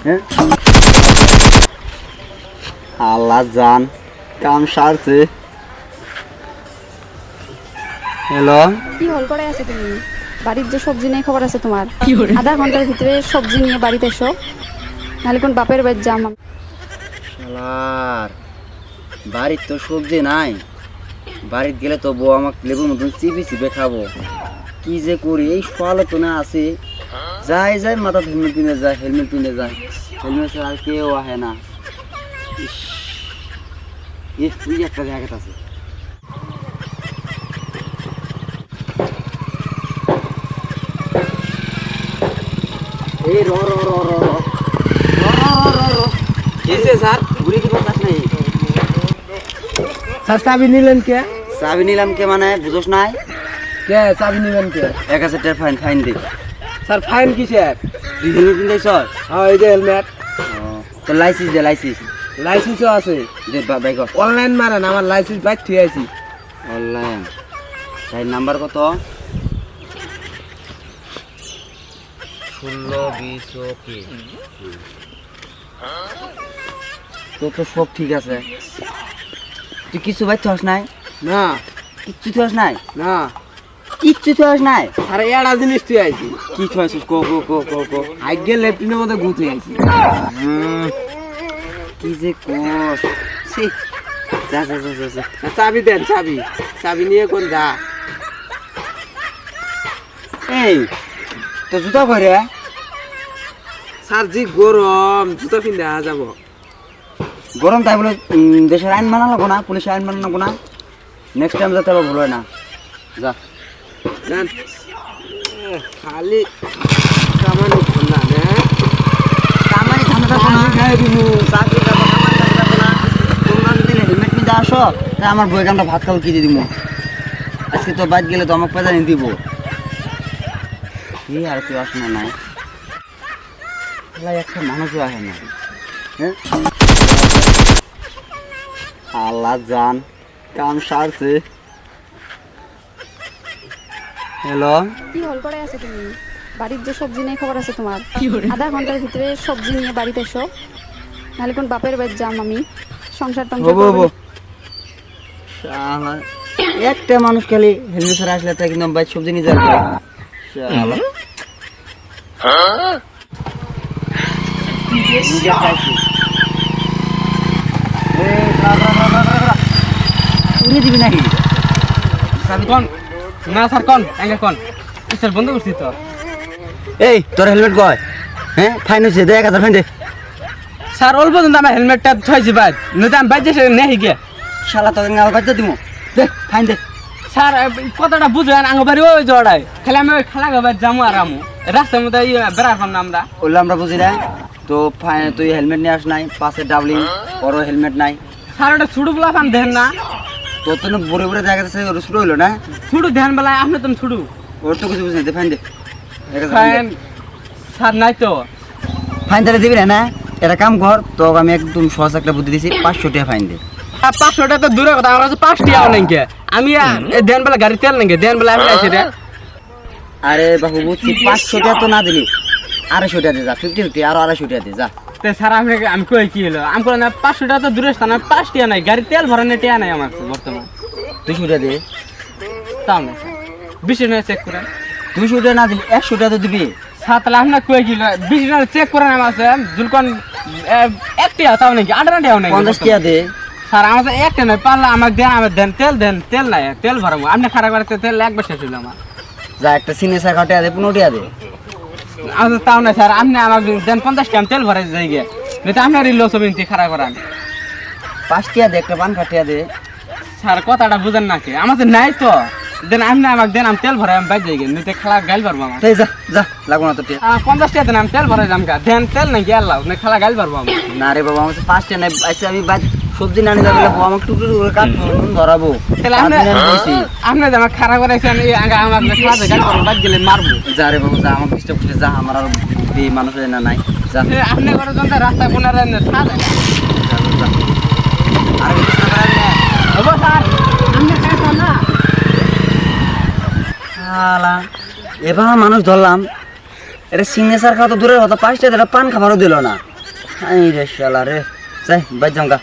হ্যাঁ আল্লাহ জান কাম সারছে। হ্যালো, কি হল করে আছে তুমি? বাড়ির যে সবজি নেই খবর আছে তোমার? আধা ঘন্টার ভিতরে সবজি নিয়ে বাড়িতে এসো, নাহলে কোন বাপের বাড়ি যাম আমি। শালার বাড়ির তো সবজি নাই, বাড়িতে গেলে তো বউ আমাকে লেবুর মতন চিপে চিপে খাবো। কি যে করি, এই সোয়ালে তো না আছে, যাই যাই মাথা হেলমেট পিনে যায়, হেলমেট পিনে যায়, হেলমেট ছাড়া আর কেউ আহে না। ইস, এই একটা জায়গা আছে। এই র র র র র কিসে স্যার ঘুরে কি করতাস নাই? স্যার চাবি নিলেন কে? চাবি নিলাম কে মানে বুঝোস নাই? কে চাবি নিলেন কে? 1000 টাকা ফাইন ফাইন দে। স্যার ফাইন কিসের? তুই হেলমেট পিনতেছ? হ্যাঁ এই যে হেলমেট। তো লাইসেন্স দে, লাইসেন্স লাইসেন্সও আছে। দে বাইক। অনলাইন মারেন, আমার লাইসেন্স বাইক ঠিক আছে। অনলাইন তাই নাম্বার কত? 1620 ওকে। তো তো সব ঠিক আছে। তুই কিছু বাইক থস নাই? না কিচ্ছু থস নাই? না কিচ্ছু থস নাই? স্যার এড়া জিনিস তুই আইছি। কি থসিস কো কো কো কো কো। আগে লেফটিনের মধ্যে গুতে আইছি। কি যে কোস সে যা যা যা যা যা। চাবি দেন, চাবি চাবি নিয়ে কোন যা। এই তো জুতা করে স্যার জি গরম, জুতো পিন্ধে যাব। গরম তাই বলে দেশের আইন মানা লাগবো না, পুলিশের আইন মানা লাগবো না। নেক্সট টাইম যাতে আবার ভুল হয় না। যা জান খালি কামানো না না কামাই ধান্দা থাকবো না, চাকরি যাবো, কামাই ধান্দা থাকবো না। তোমরা যদি হেলমেট নিতে আসো তাই আমার বই কামটা ভাত খাবো কি দিয়ে দিব। আজকে তো বাইক গেলে তো আমাকে পেজা নিয়ে দিব। কি আর কেউ আসে না নাই, একটা মানুষও আসে না। হ্যাঁ আল্লাহ জান কাম সারছে। হ্যালো, কি হল করে আছে তুমি? বাড়ির যে সবজি নেই খবর আছে তোমার? আধা ঘন্টার ভিতরে সবজি নিয়ে বাড়িতে এসো, নাহলে কোন বাপের বাড়ি যাম আমি। সংসার টংসার হবো হবো। করবো। শালা, একটা মানুষ খালি হেলমেট ছাড়া আসলে তাই কিন্তু বাইক সবজি নিয়ে যাবে। শালা। নিজে খাইছি। এই, দাঁড়া। উড়িয়ে দিবি নাকি? স্যার কোন? না স্যার কোন এঙ্গে কোন? স্যার বন্ধ করছি তো। এই তোর হেলমেট কয়? হ্যাঁ ফাইন হয়েছে, দে 1000 ফাইন দে। স্যার অল্প দিন আমার হেলমেটটা থইছি বাইক, নইতে আমি বাইক যেতে নেই গিয়ে। শালা তোকে গাল বাজতে দিব। দে ফাইন দে। স্যার কথাটা বুঝেন, আঙ্গ বাড়ি ওই জড়াই, খালি আমি ওই খেলা গাবার যামু আর আমু রাস্তার মধ্যে বেড়ার পাম না আমরা। বললে আমরা বুঝি না তো ফাইন, তুই হেলমেট নিয়ে আস নাই, পাশে ডাবলিং ওরও হেলমেট নাই। স্যার ওটা ছুটু বলা পান দেন না? তোর তো বড় বড় জায়গা আছে, ওর শুরু হইলো না। ছুটু ধ্যান বেলায় আপনি তুমি ছুটু ওর তো কিছু বুঝি না, ফাইন দে। ফাইন। স্যার নাই তো। ফাইন তাহলে দিবি না? এটা কাম কর, তো আমি একদম সহজ একটা বুদ্ধি দিছি, 500 টাকা ফাইন দে। 500 টাকা তো দূরে কথা, আমার কাছে 5 টাকাও নাই কে। আমি দেন বেলা গাড়ি তেল নাই কে, দেন বেলা আমি আইছি রে। আরে বাবু বুঝছি, 500 টাকা তো না দিলি, 250 টাকা দে যা, 50-50 আরো 250 টাকা দে যা। তে স্যার আমি কই কি হলো, আমি কই না 500 টাকা তো দূরে স্থান, 5 টাকা নাই, গাড়ি তেল ভরানোর টাকা নাই আমার কাছে বর্তমান। 200 টাকা দে। তাও না স্যার, 20 টাকা চেক করেন। 200 টাকা না দিলি 100 টাকা তো দিবি। স্যার তাহলে আপনার কই কি 20 টাকা চেক করেন আমার কাছে, জুলকন 1 টাকা তাও নাকি 8 টাকাও নাই 50 টাকা দে। স্যার আমার কাছে 1 টাকা নাই, পারলে আমাকে দেন, আমার দেন তেল নাই, তেল ভরাবো। আপনি খারাপ বাড়িতে তেল একবার শেষ হইল আমার। যা একটা সিনে শাখা টাকা দে, 15 টাকা দে। আমার তাও না স্যার, আপনি আমাকে দেন 50 টাকা, তেল ভরাই যাই গিয়ে, নয়তো আপনার এই লস বিনতি খারাপ করান। 5 টাকা দে, একটা পান কাটিয়া দে। স্যার কথাটা বুঝেন নাকি, আমাদের নাই তো, দেন আপনি আমাকে দেন, আমি তেল ভরাই আমি বাইর যাই গিয়ে, নয়তো খালা গাইল পারবো আমার। তাই যা যা, লাগবো না তো টাকা। 50 টাকা দেন, আমি তেল ভরাই যাম গা, দেন তেল নাই গিয়ে আল্লাহ, না খালা গাইল পারবো আমি। না রে বাবা, আমার 5 টাকা নাই, আচ্ছা আমি বাইক সবজি না নিয়ে যাবো, আমাকে টুকরো টুকরো কাটবো, নুন ধরাবো। তাহলে আপনি যে আমার খারাপ করাইছেন, আমাকে খালা গাইল পারবো, বাইর গেলে মারবো। যা রে বাবু যা, আমার ডিস্টার্ব করছে যা, আমার আর এই মানুষের না নাই যা। আপনি করে যখন রাস্তা কোনারে ছাড়েন আর কিছু না করাবি না। হবো স্যার, আপনি খাইছেন না? শালা, এবার মানুষ ধরলাম, এটা সিগনেচার খাওয়া তো দূরের কথা, 5 টাকা পান খাবারও দিল না। হাই রে শালা রে, যাই বাদ যাম গা।